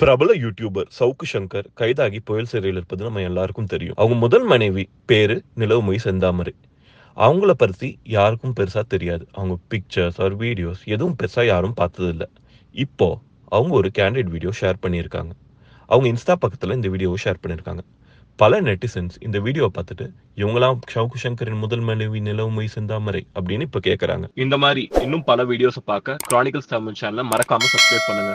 பிரபல யூடியூபர் சவுக்கு சங்கர் கைதாகி புயல் சிறையில் இருப்பது நம்ம எல்லாருக்கும் தெரியும். அவங்க முதல் மனைவி பேரு நிலவுமொழி செந்தாமரை. அவங்கள பத்தி யாருக்கும் பெருசா தெரியாது. அவங்க பிக்சர்ஸ் ஆர் வீடியோஸ் எதுவும் பெருசா யாரும் பார்த்ததில்ல. இப்போ அவங்க ஒரு கேண்டிட் வீடியோ ஷேர் பண்ணியிருக்காங்க. அவங்க இன்ஸ்டா பக்கத்துல இந்த வீடியோவை ஷேர் பண்ணியிருக்காங்க. பல நெட்டிசன்ஸ் இந்த வீடியோவை பார்த்துட்டு இவங்களாம் சவுக்கு சங்கரின் முதல் மனைவி நிலவுமொழி செந்தாமரை அப்படின்னு இப்ப கேக்குறாங்க. இந்த மாதிரி இன்னும் பல வீடியோஸை பார்க்க கிரானிக்கல்ஸ் தமிழ் சேனலை மறக்காம சப்ஸ்கிரைப் பண்ணுங்க.